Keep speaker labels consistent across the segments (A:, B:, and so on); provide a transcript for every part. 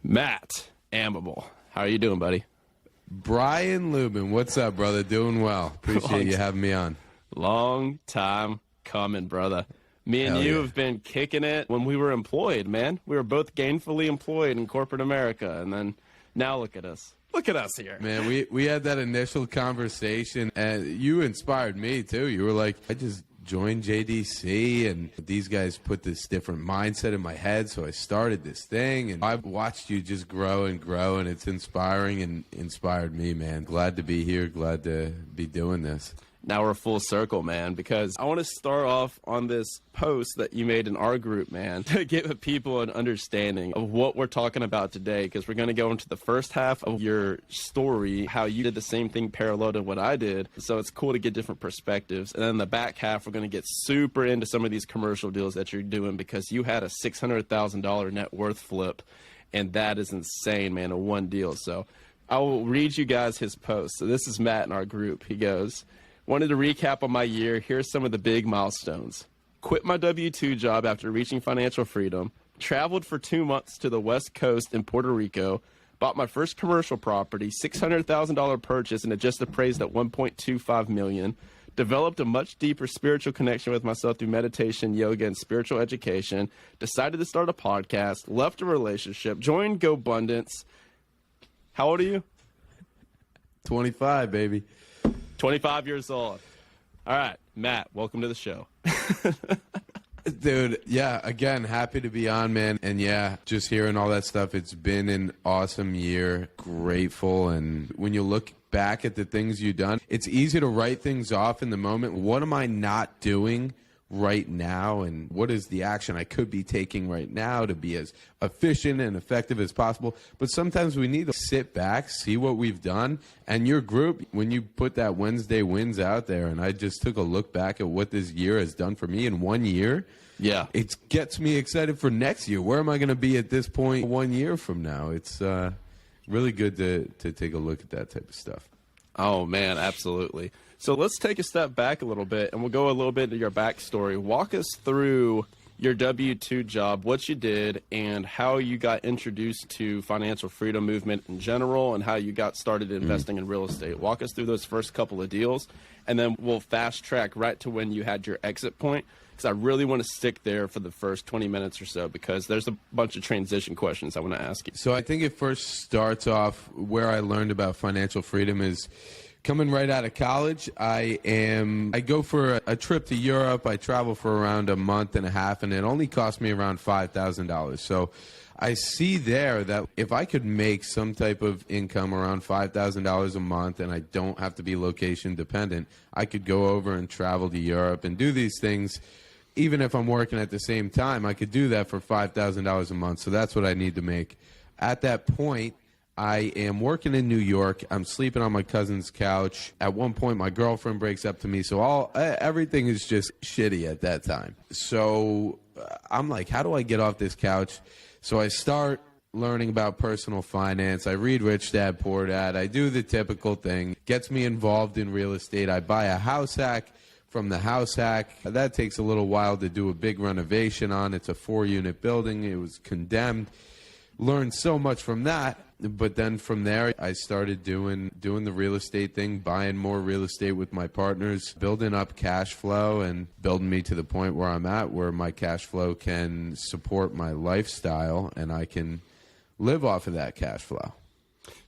A: Matt Amabile. How are you doing, buddy?
B: Brian Lubin, what's up, brother? Doing well. Appreciate you having me on.
A: Long time coming, brother. Me and
B: Hell
A: you
B: yeah.
A: have been kicking it when we were employed, man. We were both gainfully employed in corporate America, and then now look at us. Look at us here.
B: Man, we had that initial conversation, and you inspired me, too. You were like, I just joined JDC, and these guys put this different mindset in my head, so I started this thing, and I've watched you just grow, and it's inspiring and inspired me, man. Glad to be here, glad to be doing this.
A: Now we're full circle, man, because I want to start off on this post that you made in our group, man, to give people an understanding of what we're talking about today, because we're going to go into the first half of your story, how you did the same thing parallel to what I did. So it's cool to get different perspectives. And then the back half, we're going to get super into some of these commercial deals that you're doing, because you had a $600,000 net worth flip, and that is insane, man, in one deal. So I will read you guys his post. So this is Matt in our group. He goes, wanted to recap on my year. Here's some of the big milestones. Quit my W-2 job after reaching financial freedom. Traveled for 2 months to the West Coast in Puerto Rico. Bought my first commercial property, $600,000 purchase, and it just appraised at $1.25 million. Developed a much deeper spiritual connection with myself through meditation, yoga, and spiritual education. Decided to start a podcast. Left a relationship. Joined GoBundance. How old are you?
B: 25, baby.
A: 25 years old. All right, Matt, welcome to the show.
B: Dude, yeah, again, happy to be on, man. And yeah, just hearing all that stuff, it's been an awesome year. Grateful. And when you look back at the things you've done, it's easy to write things off in the moment. What am I not doing right now, and what is the action I could be taking right now to be as efficient and effective as possible? But sometimes we need to sit back, see what we've done. And your group, when you put that Wednesday wins out there, and I just took a look back at what this year has done for me in 1 year,
A: yeah,
B: it gets me excited for next year. Where am I going to be at this point 1 year from now? It's really good to take a look at that type of stuff.
A: Oh, man, absolutely. So let's take a step back a little bit, and we'll go a little bit into your backstory. Walk us through your W-2 job, what you did, and how you got introduced to financial freedom movement in general, and how you got started investing in real estate. Walk us through those first couple of deals, and then we'll fast track right to when you had your exit point, because I really want to stick there for the first 20 minutes or so, because there's a bunch of transition questions I want to ask you.
B: So I think it first starts off where I learned about financial freedom is coming right out of college. I go for a trip to Europe. I travel for around a month and a half, and it only cost me around $5,000. So I see there that if I could make some type of income around $5,000 a month, and I don't have to be location dependent, I could go over and travel to Europe and do these things. Even if I'm working at the same time, I could do that for $5,000 a month. So that's what I need to make. At that point, I am working in New York. I'm sleeping on my cousin's couch. At one point, my girlfriend breaks up to me. So everything is just shitty at that time. So I'm like, how do I get off this couch? So I start learning about personal finance. I read Rich Dad, Poor Dad. I do the typical thing. Gets me involved in real estate. I buy a house hack. From the house hack, that takes a little while to do a big renovation on. It's a 4-unit building. It was condemned. Learned so much from that. But then from there, I started doing the real estate thing, buying more real estate with my partners, building up cash flow, and building me to the point where I'm at, where my cash flow can support my lifestyle, and I can live off of that cash flow.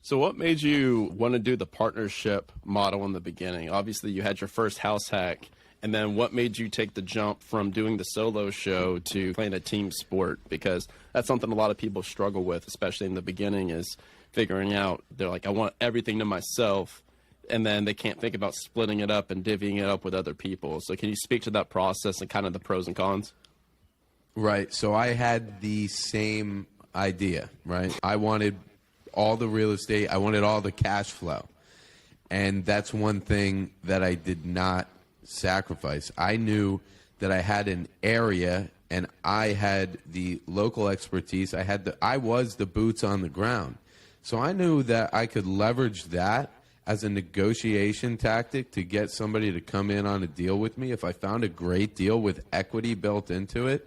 A: So what made you want to do the partnership model in the beginning? Obviously, you had your first house hack. And then what made you take the jump from doing the solo show to playing a team sport? Because that's something a lot of people struggle with, especially in the beginning, is figuring out, they're like, I want everything to myself. And then they can't think about splitting it up and divvying it up with other people. So can you speak to that process and kind of the pros and cons?
B: Right. So I had the same idea, right? I wanted all the real estate. I wanted all the cash flow. And that's one thing that I did not sacrifice. I knew that I had an area, and I had the local expertise. I was the boots on the ground. So I knew that I could leverage that as a negotiation tactic to get somebody to come in on a deal with me. If I found a great deal with equity built into it,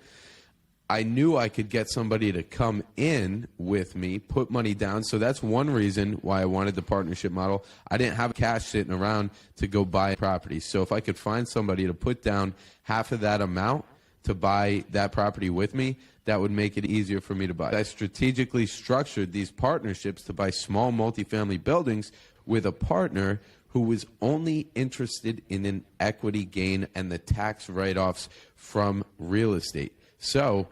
B: I knew I could get somebody to come in with me, put money down. So that's one reason why I wanted the partnership model. I didn't have cash sitting around to go buy property. So if I could find somebody to put down half of that amount to buy that property with me, that would make it easier for me to buy. I strategically structured these partnerships to buy small multifamily buildings with a partner who was only interested in an equity gain and the tax write-offs from real estate. So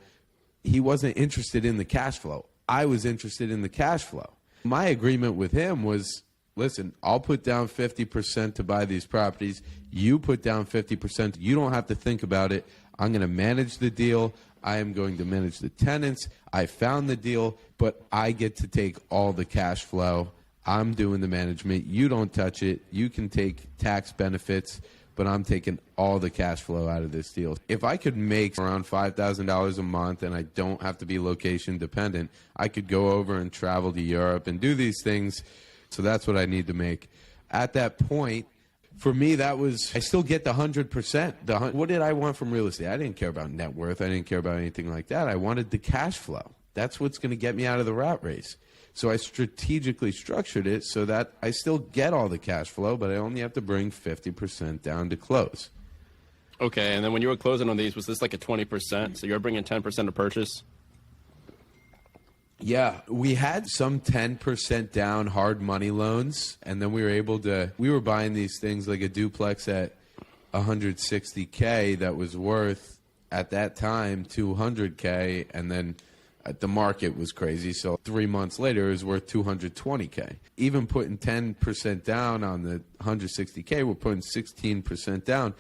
B: he wasn't interested in the cash flow. I was interested in the cash flow. My agreement with him was, listen, I'll put down 50% to buy these properties. You put down 50%. You don't have to think about it. I'm going to manage the deal. I am going to manage the tenants. I found the deal, but I get to take all the cash flow. I'm doing the management. You don't touch it. You can take tax benefits, but I'm taking all the cash flow out of this deal. If I could make around $5,000 a month and I don't have to be location dependent, I could go over and travel to Europe and do these things. So that's what I need to make. At that point, for me, that was, I still get the 100%. What did I want from real estate? I didn't care about net worth. I didn't care about anything like that. I wanted the cash flow. That's what's going to get me out of the rat race. So I strategically structured it so that I still get all the cash flow, but I only have to bring 50% down to close.
A: Okay, and then when you were closing on these, was this like a 20%? So you're bringing 10% to purchase?
B: Yeah, we had some 10% down hard money loans, and then we were buying these things like a duplex at $160K that was worth, at that time, $200K, and then the market was crazy, so 3 months later it was worth $220K. Even putting 10% down on the $160K, we're putting 16% down.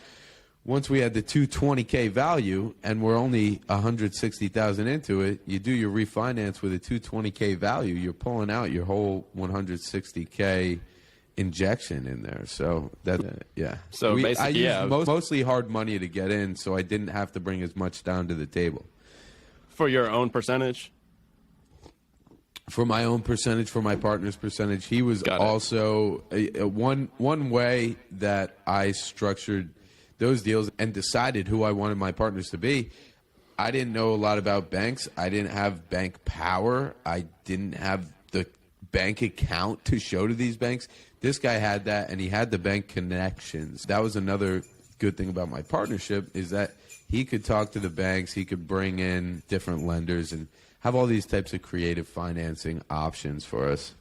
B: Once we had the $220K value and we're only $160,000 into it, you do your refinance with a $220K value, you're pulling out your whole $160K injection in there. So that, yeah.
A: So basically,
B: I used mostly hard money to get in, so I didn't have to bring as much down to the table.
A: For your own percentage?
B: For my own percentage, for my partner's percentage. He was also one way that I structured those deals and decided who I wanted my partners to be. I didn't know a lot about banks. I didn't have bank power. I didn't have the bank account to show to these banks. This guy had that, and he had the bank connections. That was another good thing about my partnership, is that he could talk to the banks. He could bring in different lenders and have all these types of creative financing options for us.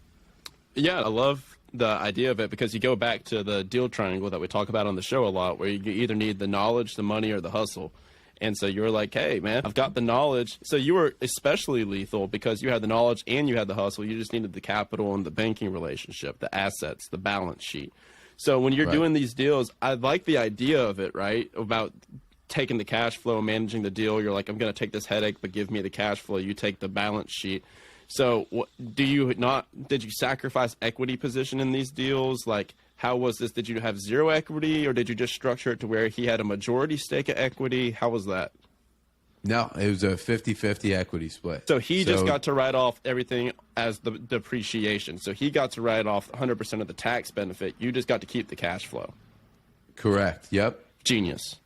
A: Yeah, I love the idea of it, because you go back to the deal triangle that we talk about on the show a lot, where you either need the knowledge, the money, or the hustle. And so you were like, hey, man, I've got the knowledge. So you were especially lethal because you had the knowledge and you had the hustle. You just needed the capital and the banking relationship, the assets, the balance sheet. So when you're doing these deals, I like the idea of it, right, about taking the cash flow, managing the deal. You're like, I'm going to take this headache, but give me the cash flow. You take the balance sheet. So did you sacrifice equity position in these deals? Like, how was this? Did you have zero equity, or did you just structure it to where he had a majority stake of equity? How was that?
B: No, it was a 50-50 equity split.
A: So he just got to write off everything as the depreciation. So he got to write off 100% of the tax benefit. You just got to keep the cash flow.
B: Correct. Yep.
A: Genius.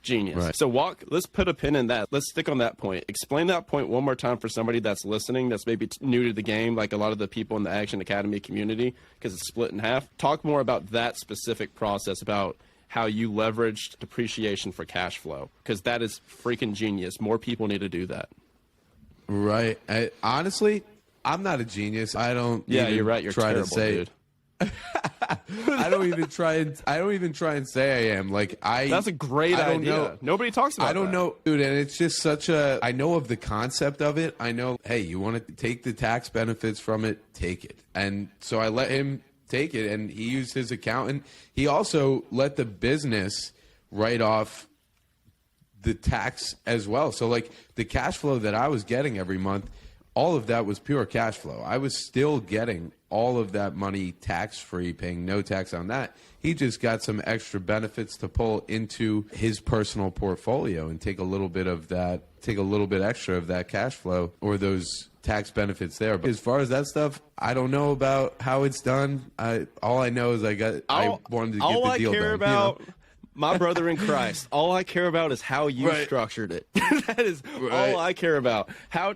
B: Right.
A: So let's put a pin in that. Let's stick on that point. Explain that point one more time for somebody that's listening, that's maybe new to the game, like a lot of the people in the Action Academy community, because it's split in half. Talk more about that specific process, about how you leveraged depreciation for cash flow, because that is freaking genius. More people need to do that.
B: Right. Honestly, I'm not a genius. I don't.
A: Yeah, you're right. You're terrible, dude.
B: I don't even try and say I am. Like,
A: that's a great idea.
B: Know.
A: Nobody talks about that.
B: I don't know, dude, and it's just I know of the concept of it. I know, hey, you want to take the tax benefits from it, take it. And so I let him take it, and he used his accountant. He also let the business write off the tax as well. So, like, the cash flow that I was getting every month, all of that was pure cash flow. I was still getting all of that money tax-free, paying no tax on that. He just got some extra benefits to pull into his personal portfolio and take a little bit extra of that cash flow or those tax benefits there. But as far as that stuff, I don't know about how it's done. All I know is I wanted to get the deal done.
A: My brother in Christ, all I care about is how you structured it. That is all I care about. How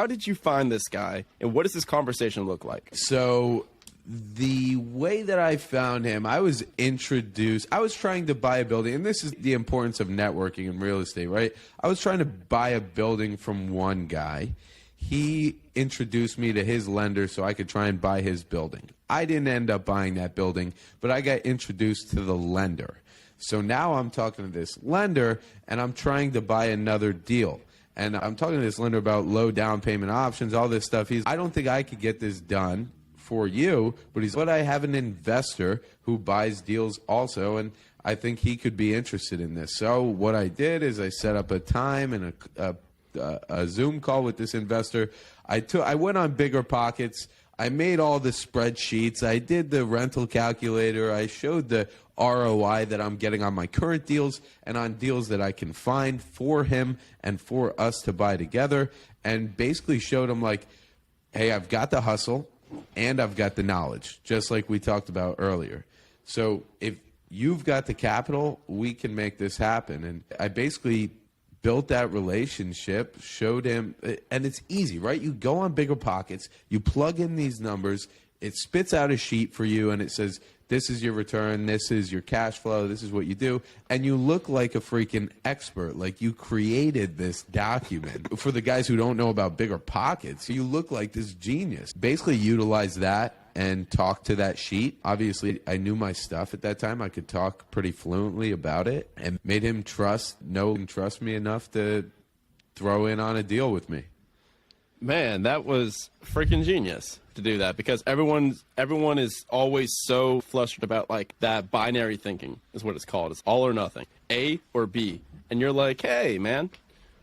A: did you find this guy, and what does this conversation look like?
B: So the way that I found him, I was introduced. I was trying to buy a building, and this is the importance of networking in real estate, right? I was trying to buy a building from one guy. He introduced me to his lender so I could try and buy his building. I didn't end up buying that building, but I got introduced to the lender. So now I'm talking to this lender, and I'm trying to buy another deal. And I'm talking to this lender about low down payment options, all this stuff. I don't think I could get this done for you, but I have an investor who buys deals also, and I think he could be interested in this. So what I did is I set up a time and a Zoom call with this investor. I went on Bigger Pockets. I made all the spreadsheets. I did the rental calculator. I showed the ROI that I'm getting on my current deals and on deals that I can find for him and for us to buy together, and basically showed him like, hey, I've got the hustle and I've got the knowledge, just like we talked about earlier. So if you've got the capital, we can make this happen. And I basically built that relationship, showed him, and it's easy, right? You go on Bigger Pockets, you plug in these numbers, it spits out a sheet for you, and it says, this is your return, this is your cash flow, this is what you do, and you look like a freaking expert, like you created this document. For the guys who don't know about Bigger Pockets, you look like this genius. Basically utilize that and talk to that sheet. Obviously, I knew my stuff at that time. I could talk pretty fluently about it, and made him trust me enough to throw in on a deal with me.
A: Man, that was freaking genius to do that, because everyone is always so flustered about like that binary thinking is what it's called. It's all or nothing, A or B. And you're like, hey, man,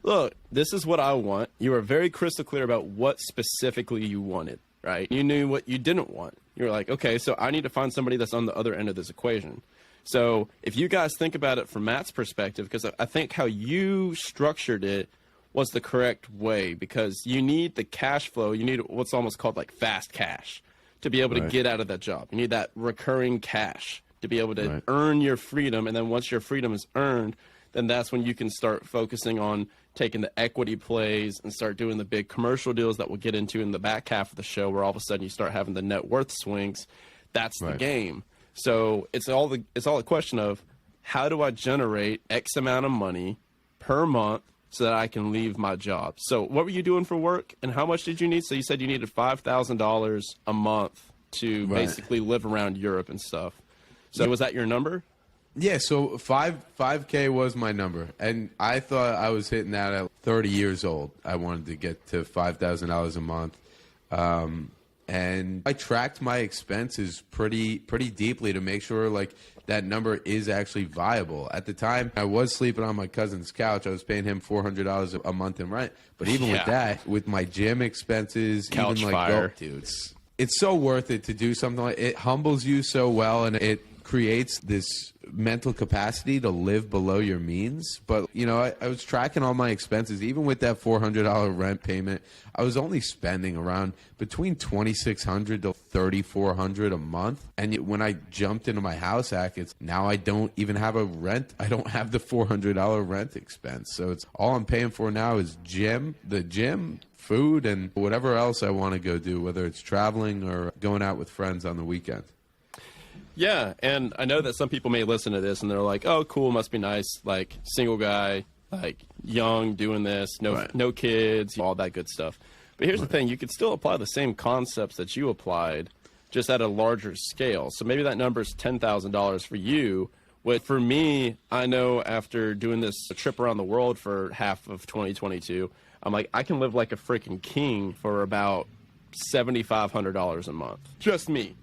A: look, this is what I want. You were very crystal clear about what specifically you wanted, right? You knew what you didn't want. You were like, okay, so I need to find somebody that's on the other end of this equation. So if you guys think about it from Matt's perspective, because I think how you structured it was the correct way, because you need the cash flow. You need what's almost called like fast cash to be able to get out of that job. You need that recurring cash to be able to earn your freedom. And then once your freedom is earned, then that's when you can start focusing on taking the equity plays and start doing the big commercial deals that we'll get into in the back half of the show, where all of a sudden you start having the net worth swings. That's the game. So it's all a question of, how do I generate X amount of money per month so that I can leave my job? So what were you doing for work, and how much did you need? So you said you needed $5,000 a month to basically live around Europe and stuff. So was that your number?
B: Yeah, so 5K was my number, and I thought I was hitting that at 30 years old. I wanted to get to $5,000 a month, and I tracked my expenses pretty deeply to make sure like that number is actually viable. At the time, I was sleeping on my cousin's couch. I was paying him $400 a month in rent, but even with that, with my gym expenses,
A: couch
B: even like
A: fire,
B: dude, it's so worth it to do something like it. Humbles you so well, and it creates this mental capacity to live below your means. But, you know, I was tracking all my expenses. Even with that $400 rent payment, I was only spending around between $2,600 to $3,400 a month. And when I jumped into my house hack, now I don't even have a rent. I don't have the $400 rent expense. So it's all I'm paying for now is the gym, food, and whatever else I want to go do, whether it's traveling or going out with friends on the weekend.
A: Yeah, and I know that some people may listen to this and they're like, oh, cool, must be nice, like single guy, like young, doing this, no kids, all that good stuff. But here's the thing, you could still apply the same concepts that you applied, just at a larger scale. So maybe that number is $10,000 for you. But for me, I know after doing this trip around the world for half of 2022, I'm like, I can live like a freaking king for about $7,500 a month. Just me.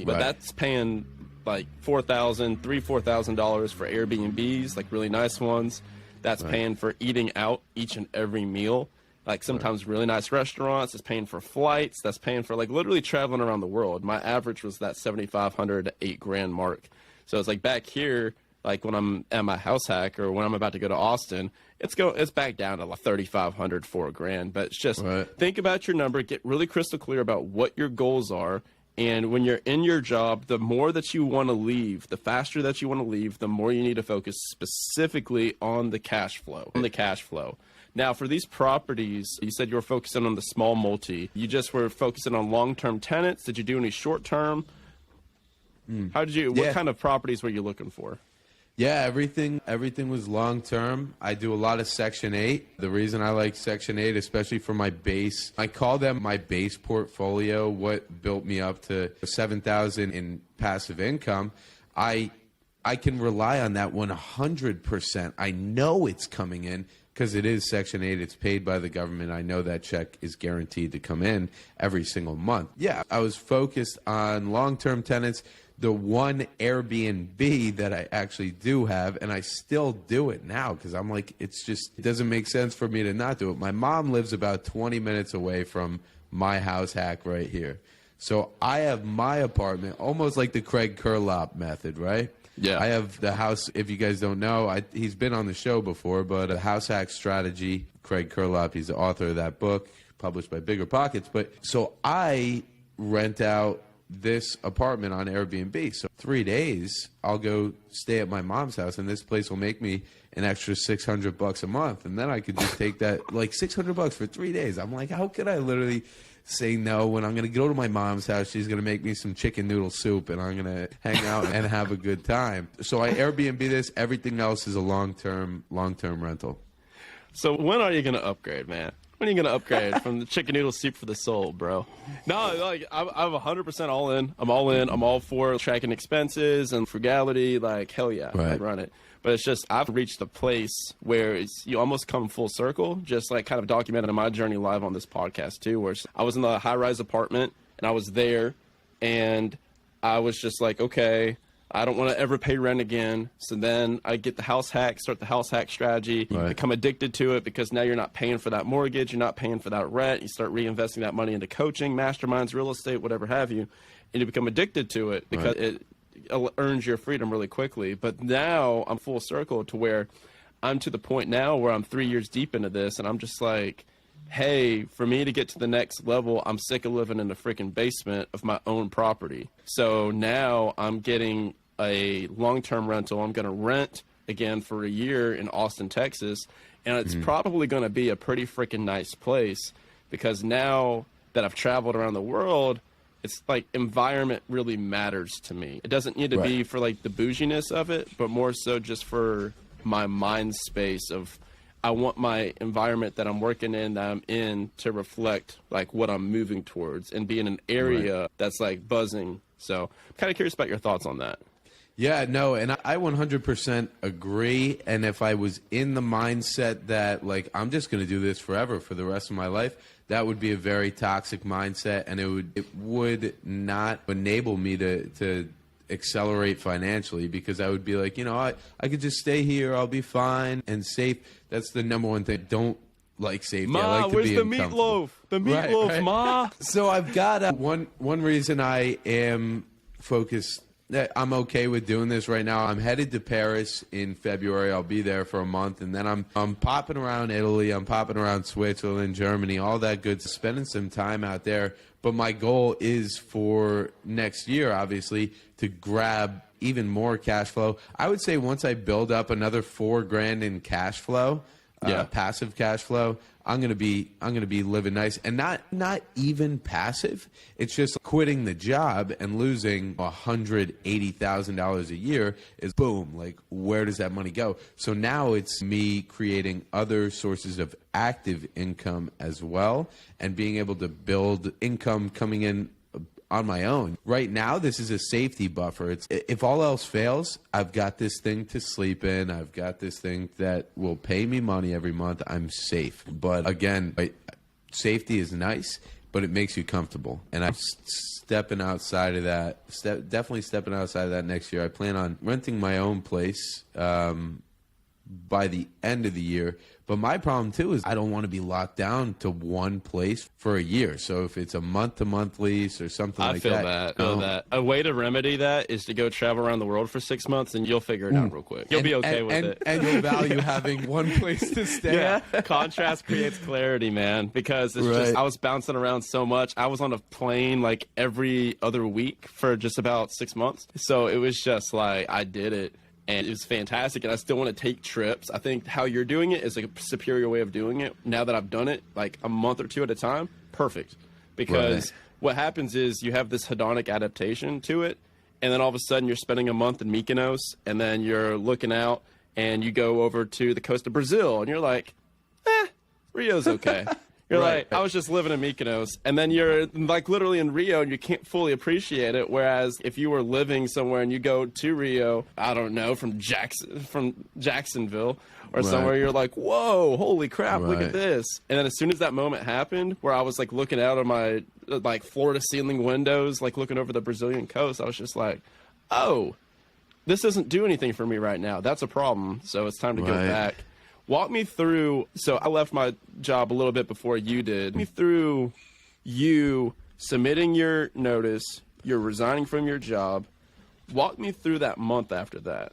A: But that's paying like $4,000 for Airbnbs, like really nice ones. That's paying for eating out each and every meal, like sometimes really nice restaurants. It's paying for flights. That's paying for like literally traveling around the world. My average was that $7,500 to $8,000 mark. So it's like back here, like when I'm at my house hack or when I'm about to go to Austin, it's back down to like $3,500, $4,000. But it's just think about your number, get really crystal clear about what your goals are, And when you're in your job, the more that you want to leave, the faster that you want to leave, the more you need to focus specifically on the cash flow. Now, for these properties, you said you were focusing on the small multi. You just were focusing on long-term tenants. Did you do any short-term? What kind of properties were you looking for?
B: Yeah, everything was long term. I do a lot of Section 8. The reason I like Section 8, especially for my base, I call them my base portfolio, what built me up to $7,000 in passive income. I can rely on that 100%. I know it's coming in because it is Section 8. It's paid by the government. I know that check is guaranteed to come in every single month. Yeah, I was focused on long-term tenants. The one Airbnb that I actually do have, and I still do it now because I'm like, it doesn't make sense for me to not do it. My mom lives about 20 minutes away from my house hack right here. So I have my apartment, almost like the Craig Kurlop method, right?
A: Yeah.
B: I have the house, if you guys don't know, he's been on the show before, but a house hack strategy, Craig Kurlop, he's the author of that book, published by Bigger Pockets. But so I rent out this apartment on Airbnb. So 3 days, I'll go stay at my mom's house, and this place will make me an extra $600 a month. And then I could just take that, like $600 for 3 days. I'm like, how could I literally say no when I'm going to go to my mom's house? She's going to make me some chicken noodle soup, and I'm going to hang out and have a good time. So I Airbnb this. Everything else is a long-term rental.
A: So when are you going to upgrade, man? When are you going to upgrade from the chicken noodle soup for the soul, bro? No, like I'm 100% all in. I'm all in. I'm all for tracking expenses and frugality. Like, hell yeah,
B: right.
A: I'd run it. But it's just I've reached a place where you almost come full circle, just like kind of documented my journey live on this podcast too, where I was in the high-rise apartment and I was there and I was just like, okay, I don't want to ever pay rent again. So then I get the house hack, start the house hack strategy,
B: right.
A: Become addicted to it because now you're not paying for that mortgage, you're not paying for that rent. You start reinvesting that money into coaching, masterminds, real estate, whatever have you, and you become addicted to it because it earns your freedom really quickly. But now I'm full circle to where I'm to the point now where I'm 3 years deep into this and I'm just like, hey, for me to get to the next level, I'm sick of living in the freaking basement of my own property. So now I'm getting a long-term rental. I'm going to rent again for a year in Austin, Texas, and it's probably going to be a pretty freaking nice place because now that I've traveled around the world, it's like environment really matters to me. It doesn't need to be for like the bouginess of it, but more so just for my mind space of I want my environment that I'm working in, that I'm in, to reflect like what I'm moving towards and be in an area that's like buzzing. So I'm kind of curious about your thoughts on that.
B: Yeah, no, and I 100% agree. And if I was in the mindset that, like, I'm just going to do this forever for the rest of my life, that would be a very toxic mindset, and it would not enable me to accelerate financially because I would be like, you know, I could just stay here, I'll be fine and safe. That's the number one thing. Don't like safety.
A: Ma,
B: I like to
A: where's
B: be
A: the
B: uncomfortable.
A: meatloaf? The meatloaf,
B: right.
A: Ma.
B: So I've got one reason I am focused. I'm okay with doing this right now. I'm headed to Paris in February. I'll be there for a month, and then I'm popping around Italy. I'm popping around Switzerland, Germany, all that good, spending some time out there. But my goal is for next year, obviously, to grab even more cash flow. I would say once I build up another $4,000 in cash flow, passive cash flow, I'm gonna be living nice, and not even passive. It's just quitting the job and losing $180,000 a year is boom. Like, where does that money go? So now it's me creating other sources of active income as well, and being able to build income coming in on my own. Right now, this is a safety buffer. It's if all else fails, I've got this thing to sleep in. I've got this thing that will pay me money every month. I'm safe. But again, safety is nice, but it makes you comfortable. And I'm stepping outside of that. Definitely stepping outside of that next year. I plan on renting my own place by the end of the year. But my problem too is I don't want to be locked down to one place for a year. So if it's a month-to-month lease or something like that.
A: I feel that. A way to remedy that is to go travel around the world for 6 months, and you'll figure it out real quick. You'll be okay with it.
B: And you'll value having one place to stay.
A: Yeah, contrast creates clarity, man, because it's just I was bouncing around so much. I was on a plane like every other week for just about 6 months. So it was just like I did it. And it was fantastic, and I still want to take trips. I think how you're doing it is a superior way of doing it. Now that I've done it, like a month or two at a time, perfect. Because what happens is you have this hedonic adaptation to it, and then all of a sudden you're spending a month in Mykonos, and then you're looking out, and you go over to the coast of Brazil, and you're like, Rio's okay. You're like, I was just living in Mykonos, and then you're like literally in Rio and you can't fully appreciate it. Whereas if you were living somewhere and you go to Rio, I don't know, from Jacksonville or somewhere, you're like, whoa, holy crap, look at this. And then as soon as that moment happened where I was like looking out of my like floor to ceiling windows, like looking over the Brazilian coast, I was just like, oh, this doesn't do anything for me right now. That's a problem. So it's time to go back. Walk me through, so I left my job a little bit before you did. Walk me through you submitting your notice, you're resigning from your job. Walk me through that month after that.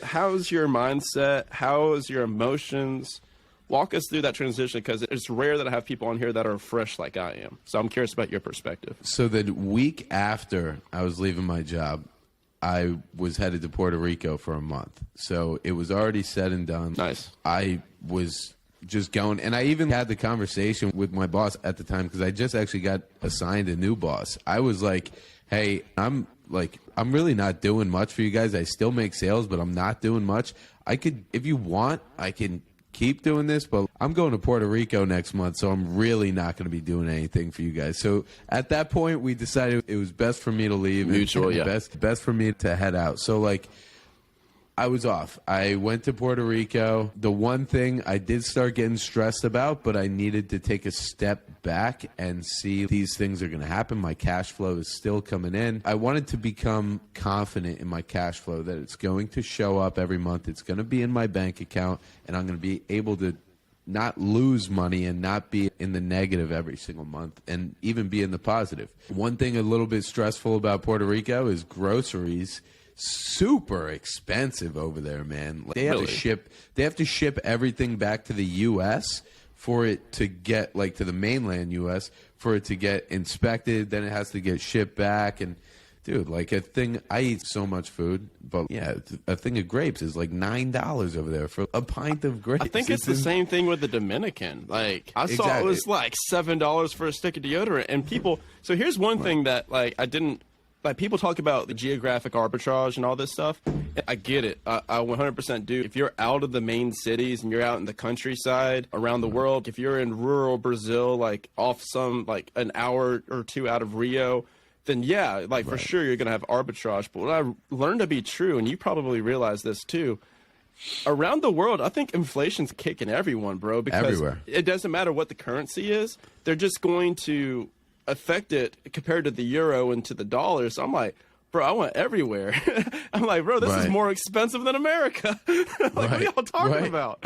A: How's your mindset? How's your emotions? Walk us through that transition, because it's rare that I have people on here that are fresh like I am. So I'm curious about your perspective.
B: So the week after I was leaving my job, I was headed to Puerto Rico for a month. So it was already said and done.
A: Nice.
B: I was just going, and I even had the conversation with my boss at the time, because I just actually got assigned a new boss. I was like, hey, I'm really not doing much for you guys. I still make sales, but I'm not doing much. If you want, I can keep doing this, but I'm going to Puerto Rico next month, so I'm really not going to be doing anything for you guys. So at that point, we decided it was best for me to leave.
A: Mutual,
B: best for me to head out. So like, I was off. I went to Puerto Rico. The one thing I did start getting stressed about, but I needed to take a step back and see these things are going to happen. My cash flow is still coming in. I wanted to become confident in my cash flow, that it's going to show up every month. It's going to be in my bank account, and I'm going to be able to not lose money and not be in the negative every single month, and even be in the positive. One thing a little bit stressful about Puerto Rico is groceries. Super expensive over there, man. They have to ship everything back to the US for it to get, like, to the mainland US for it to get inspected. Then it has to get shipped back. And dude, like, I eat so much food, but yeah, a thing of grapes is like $9 over there for a pint of grapes.
A: I think it's the same thing with the Dominican. Like, I saw it was like $7 for a stick of deodorant, and people. So here's one thing that, like, I didn't. Like, people talk about the geographic arbitrage and all this stuff. I get it. I 100% do. If you're out of the main cities and you're out in the countryside around the world, if you're in rural Brazil, like off like an hour or two out of Rio, then yeah, like for sure you're going to have arbitrage. But what I learned to be true, and you probably realize this too, around the world, I think inflation's kicking everyone, bro. Because
B: everywhere.
A: It doesn't matter what the currency is. They're just going to affect it compared to the euro and to the dollar. So I'm like, bro, I went everywhere. I'm like, bro, this is more expensive than America. Like, what are y'all talking about?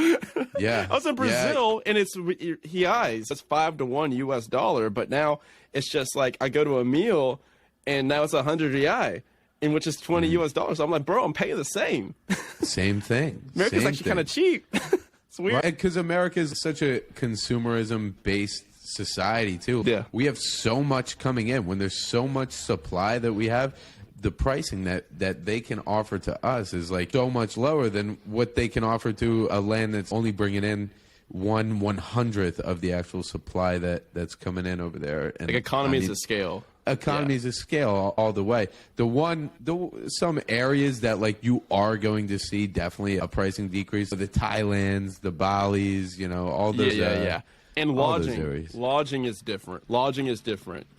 B: Yeah.
A: I was in Brazil, and it's reais. It's 5-to-1 US dollar. But now it's just like, I go to a meal, and now it's 100 reais, in which is 20 US dollars. So I'm like, bro, I'm paying the same.
B: Same thing.
A: America's actually kind of cheap. It's weird.
B: Because America is such a consumerism-based society too.
A: Yeah.
B: We have so much coming in. When there's so much supply that we have, the pricing that they can offer to us is like so much lower than what they can offer to a land that's only bringing in 1/100th of the actual supply that's coming in over there. And
A: like, economies of scale.
B: Economies of scale all the way. Some areas that, like, you are going to see definitely a pricing decrease. The Thailands, the Balis, all those.
A: Yeah. And lodging is different.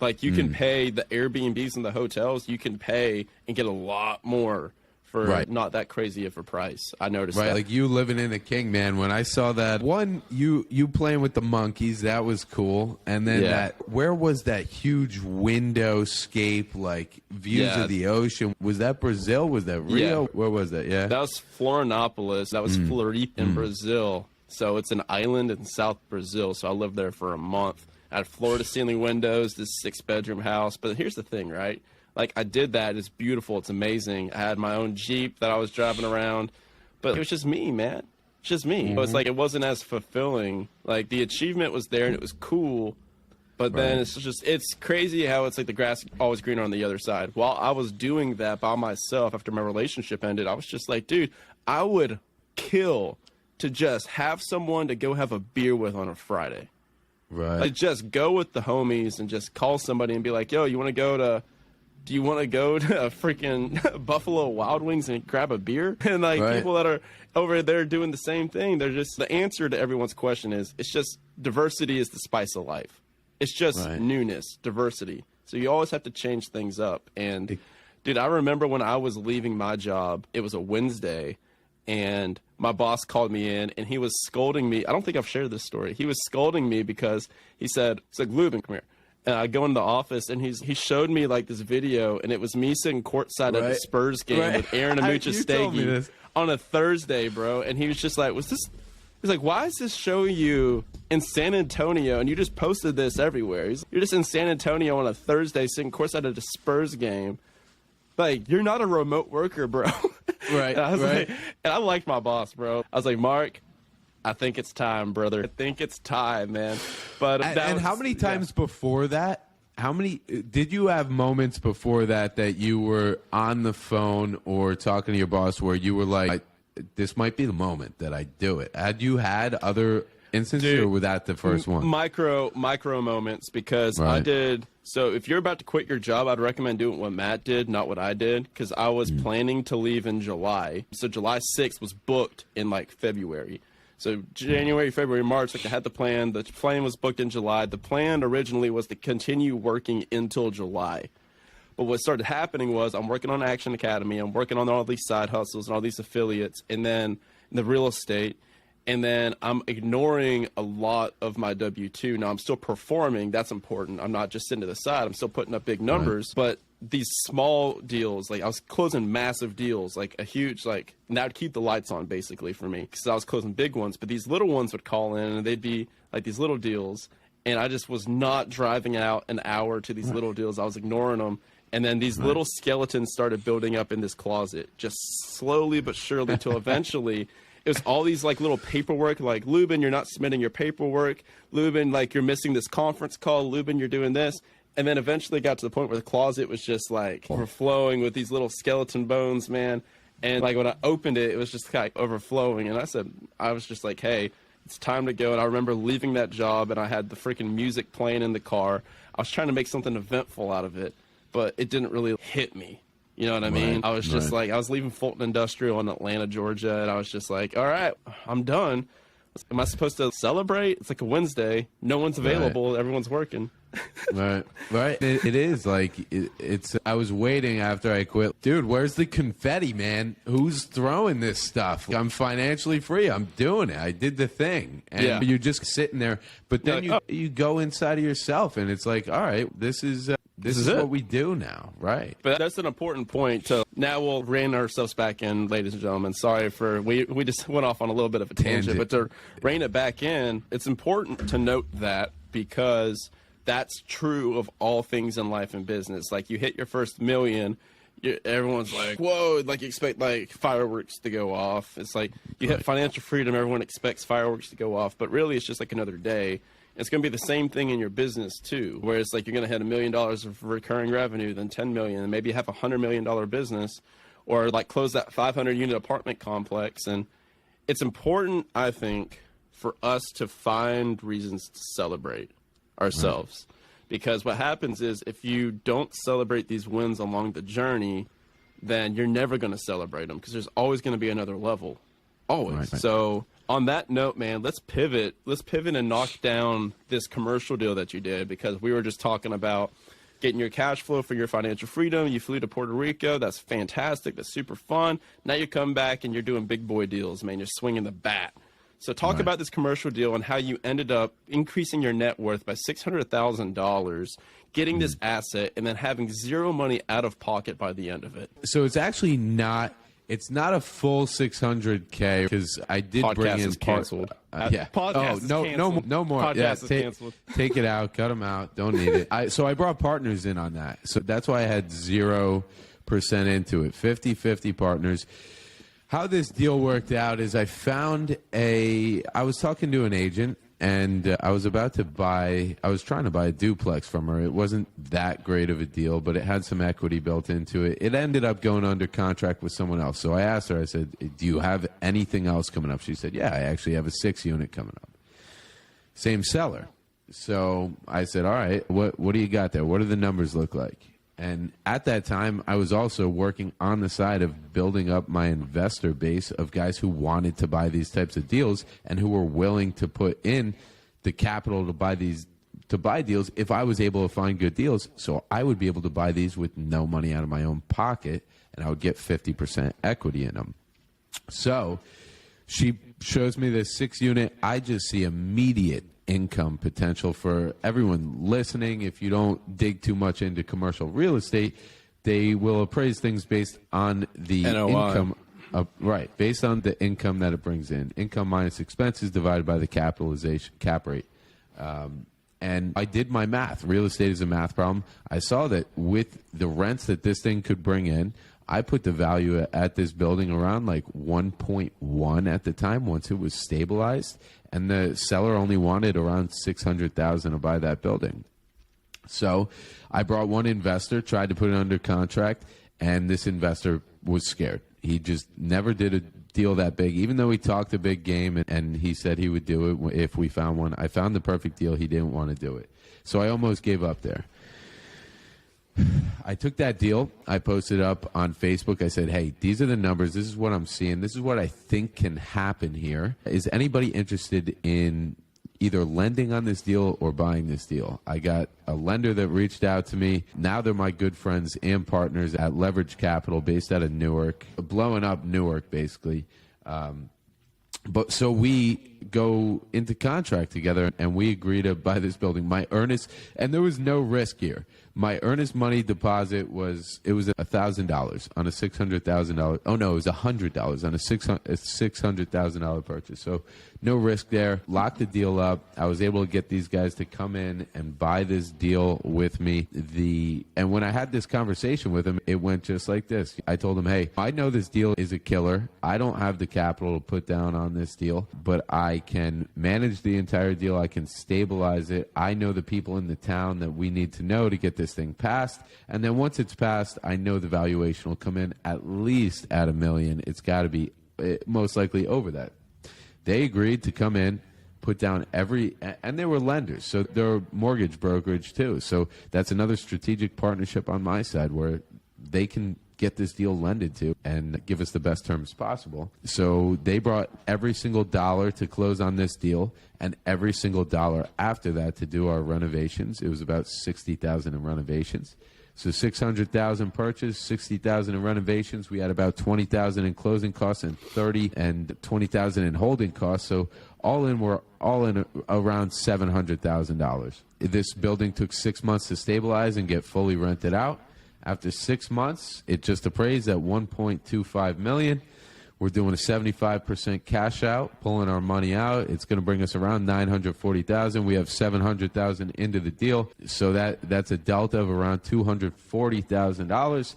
A: Like, you can pay the Airbnbs and the hotels. You can pay and get a lot more for not that crazy of a price. I noticed that.
B: Like you living in the King, man. When I saw that one, you playing with the monkeys, that was cool. And then where was that huge windowscape, like views of the ocean? Was that Brazil? Was that Rio? Where was that? Yeah,
A: that was Florianopolis. That was Floripa in Brazil. So it's an island in South Brazil. So I lived there for a month. I had floor-to-ceiling windows, this 6-bedroom house. But here's the thing, right? Like, I did that. It's beautiful. It's amazing. I had my own Jeep that I was driving around. But it was just me, man. It's just me. So it's like it wasn't as fulfilling. Like, the achievement was there, and it was cool. But then it's crazy how it's like the grass is always greener on the other side. While I was doing that by myself after my relationship ended, I was just like, dude, I would kill to just have someone to go have a beer with on a Friday.
B: Right.
A: Like, just go with the homies and just call somebody and be like, yo, do you want to go to freaking Buffalo Wild Wings and grab a beer? And like people that are over there doing the same thing, they're just, the answer to everyone's question is, it's just diversity is the spice of life. It's just newness, diversity. So you always have to change things up. And dude, I remember when I was leaving my job, it was a Wednesday, and my boss called me in and he was scolding me. I don't think I've shared this story. He was scolding me because he said, Lubin, come here. And I go in the office and he showed me like this video, and it was me sitting courtside at the Spurs game with Aaron Amuchastegui on a Thursday, bro. And he was just like, he's like, why is this showing you in San Antonio? And you just posted this everywhere. You're just in San Antonio on a Thursday sitting courtside at a Spurs game. Like, you're not a remote worker, bro.
B: Right.
A: And I was like, and I liked my boss, bro. I was like, Mark, I think it's time, brother. I think it's time, man. But
B: and how many times before that? How many did you have moments before that you were on the phone or talking to your boss where you were like, this might be the moment that I do it? Had you had other instances, or was that the first one? Micro
A: moments, because I did. So if you're about to quit your job, I'd recommend doing what Matt did, not what I did, because I was planning to leave in July. So July 6th was booked in like February. So January, February, March, like I had the plan. The plane was booked in July. The plan originally was to continue working until July. But what started happening was I'm working on Action Academy. I'm working on all these side hustles and all these affiliates, and then the real estate. And then I'm ignoring a lot of my W-2. Now, I'm still performing. That's important. I'm not just sitting to the side. I'm still putting up big numbers. But these small deals, like I was closing massive deals, like a huge, like, and that would keep the lights on basically for me, because I was closing big ones. But these little ones would call in, and they'd be like these little deals. And I just was not driving out an hour to these little deals. I was ignoring them. And then these little skeletons started building up in this closet, just slowly but surely, till eventually it was all these like little paperwork, like, Lubin, you're not submitting your paperwork. Lubin, like, you're missing this conference call. Lubin, you're doing this. And then eventually it got to the point where the closet was just like overflowing with these little skeleton bones, man. And like when I opened it, it was just kind of overflowing. And I was just like, hey, it's time to go. And I remember leaving that job, and I had the freaking music playing in the car. I was trying to make something eventful out of it, but it didn't really hit me. You know what I mean? I was just like, I was leaving Fulton Industrial in Atlanta, Georgia, and I was just like, all right, I'm done. Am I supposed to celebrate? It's like a Wednesday. No one's available. Everyone's working.
B: Right. It is like it's. I was waiting after I quit. Dude, where's the confetti, man? Who's throwing this stuff? I'm financially free. I'm doing it. I did the thing, and you're just sitting there. But then you go inside of yourself, and it's like, all right, this is what we do now, right?
A: But that's an important point. Now we'll rein ourselves back in, ladies and gentlemen. Sorry for we just went off on a little bit of a tangent, but to rein it back in, it's important to note that, because that's true of all things in life and business. Like, you hit your first million, everyone's like, whoa, like you expect like fireworks to go off. It's like you hit financial freedom, everyone expects fireworks to go off, but really it's just like another day. It's going to be the same thing in your business too, where it's like you're going to hit $1 million of recurring revenue, then 10 million, and maybe have $100 million business, or like close that 500 unit apartment complex. And it's important, I think, for us to find reasons to celebrate ourselves, because what happens is if you don't celebrate these wins along the journey, then you're never going to celebrate them, because there's always going to be another level, always. So on that note, man, let's pivot and knock down this commercial deal that you did, because we were just talking about getting your cash flow for your financial freedom. You flew to Puerto Rico. That's fantastic. That's super fun. Now you come back and you're doing big boy deals, man. You're swinging the bat. So talk about this commercial deal and how you ended up increasing your net worth by $600,000, getting this asset, and then having zero money out of pocket by the end of it.
B: So it's actually not. It's not a full 600K because I did
A: Podcast
B: bring in
A: is canceled.
B: Yeah.
A: Podcast is canceled.
B: No more.
A: Podcast is canceled.
B: Take it out. Cut them out. Don't need it. So I brought partners in on that. So that's why I had 0% into it. 50-50 partners. How this deal worked out is I was talking to an agent, and I was trying to buy a duplex from her. It wasn't that great of a deal, but it had some equity built into it. It ended up going under contract with someone else. So I asked her, I said, do you have anything else coming up? She said, yeah, I actually have a 6-unit coming up. Same seller. So I said, all right, what do you got there? What do the numbers look like? And at that time, I was also working on the side of building up my investor base of guys who wanted to buy these types of deals and who were willing to put in the capital to buy deals if I was able to find good deals. So I would be able to buy these with no money out of my own pocket, and I would get 50% equity in them. So she shows me this 6-unit. I just see immediate income potential for everyone listening. If you don't dig too much into commercial real estate, they will appraise things based on the income. Based on the income that it brings in. Income minus expenses divided by the capitalization cap rate. And I did my math. Real estate is a math problem. I saw that with the rents that this thing could bring in, I put the value at this building around like 1.1 at the time once it was stabilized, and the seller only wanted around $600,000 to buy that building. So I brought one investor, tried to put it under contract, and this investor was scared. He just never did a deal that big, even though he talked a big game and he said he would do it if we found one. I found the perfect deal. He didn't want to do it. So I almost gave up there. I took that deal. I posted up on Facebook. I said, hey, these are the numbers. This is what I'm seeing. This is what I think can happen here. Is anybody interested in either lending on this deal or buying this deal? I got a lender that reached out to me. Now they're my good friends and partners at Leverage Capital based out of Newark, blowing up Newark basically. But so we go into contract together and we agree to buy this building. My earnest, and there was no risk here. My earnest money deposit was $1,000 on a $600,000. Oh no, it was $100 on a $600,000 purchase. So no risk there. Locked the deal up. I was able to get these guys to come in and buy this deal with me. And when I had this conversation with them, it went just like this. I told them, hey, I know this deal is a killer. I don't have the capital to put down on this deal, but I can manage the entire deal. I can stabilize it. I know the people in the town that we need to know to get this thing passed. And then once it's passed, I know the valuation will come in at least at $1 million. It's got to be most likely over that. They agreed to come in, put down and they were lenders, so they're mortgage brokerage too. So that's another strategic partnership on my side where they can get this deal lended to and give us the best terms possible. So they brought every single dollar to close on this deal and every single dollar after that to do our renovations. It was about $60,000 in renovations. So $600,000 purchase, $60,000 in renovations. We had about $20,000 in closing costs and $20,000 in holding costs. So we're all in around $700,000. This building took 6 months to stabilize and get fully rented out. After 6 months, it just appraised at $1.25 million. We're doing a 75% cash out, pulling our money out. It's going to bring us around $940,000. We have $700,000 into the deal, so that's a delta of around $240,000.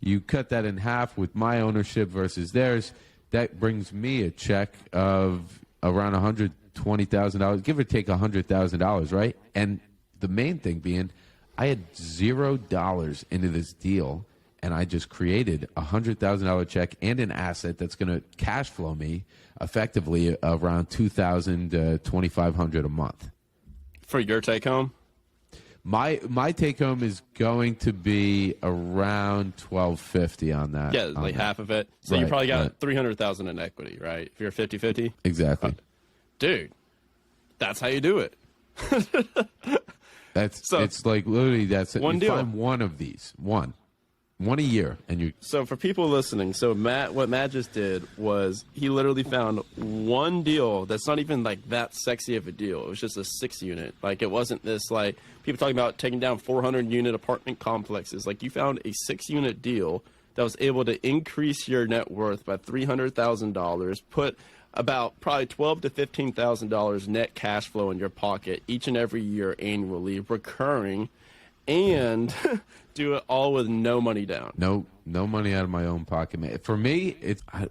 B: You cut that in half with my ownership versus theirs. That brings me a check of around $120,000, give or take $100,000, right? And the main thing being, I had $0 into this deal, and I just created a $100,000 check and an asset that's going to cash flow me effectively around $2,000 to $2,500 a month.
A: For your take home?
B: My take home is going to be around $1,250 on that.
A: Yeah, like half of it. So
B: right,
A: you probably got
B: right.
A: $300,000 in equity, right? If you're 50-50?
B: Exactly.
A: Dude, that's how you do it.
B: It's like literally that's it.
A: One
B: You
A: deal.
B: find one of these, one a year, and you.
A: So for people listening, what Matt just did was he literally found one deal that's not even like that sexy of a deal. It was just a 6-unit. Like it wasn't this like people talking about taking down 400-unit apartment complexes. Like you found a 6-unit deal that was able to increase your net worth by $300,000, put about probably $12,000 to $15,000 net cash flow in your pocket each and every year annually, recurring, and do it all with no money down.
B: No money out of my own pocket, man. For me,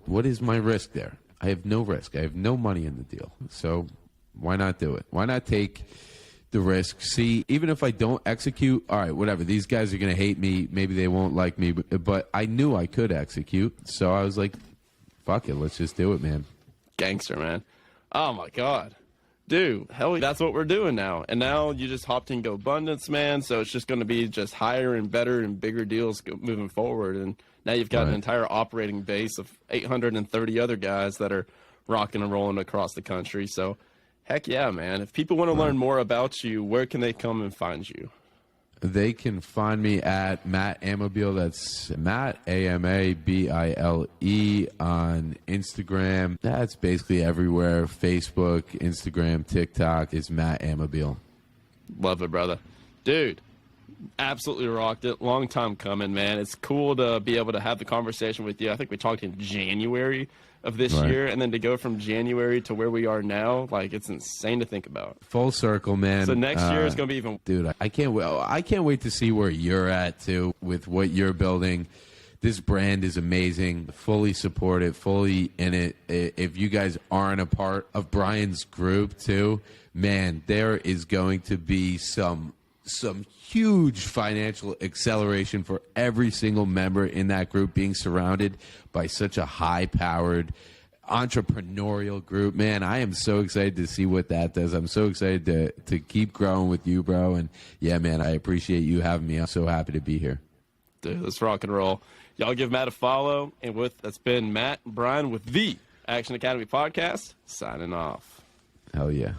B: what is my risk there? I have no risk. I have no money in the deal. So why not do it? Why not take the risk? See, even if I don't execute, all right, whatever. These guys are going to hate me. Maybe they won't like me, but I knew I could execute. So I was like, fuck it. Let's just do it, man.
A: Gangster, man. Oh, my God. Dude, hell, that's what we're doing now. And now you just hopped in GoBundance, man. So it's just going to be just higher and better and bigger deals moving forward. And now you've got an entire operating base of 830 other guys that are rocking and rolling across the country. So, heck yeah, man. If people want to learn more about you, where can they come and find you?
B: They can find me at Matt Amabile. That's Matt, Amabile, on Instagram. That's basically everywhere. Facebook, Instagram, TikTok is Matt Amabile.
A: Love it, brother. Dude, absolutely rocked it. Long time coming, man. It's cool to be able to have the conversation with you. I think we talked in January of this year, and then to go from January to where we are now, like, it's insane to think about.
B: Full circle, man.
A: So next year is going to be even...
B: Dude, I can't wait to see where you're at, too, with what you're building. This brand is amazing. Fully support it, fully in it. If you guys aren't a part of Brian's group, too, man, there is going to be some huge financial acceleration for every single member in that group, being surrounded by such a high-powered entrepreneurial group. Man, I am so excited to see what that does. I'm so excited to keep growing with you, bro. And yeah, man, I appreciate you having me. I'm so happy to be here.
A: Dude, let's rock and roll. Y'all give Matt a follow. And that's been Matt and Brian with the Action Academy podcast, signing off.
B: Hell yeah.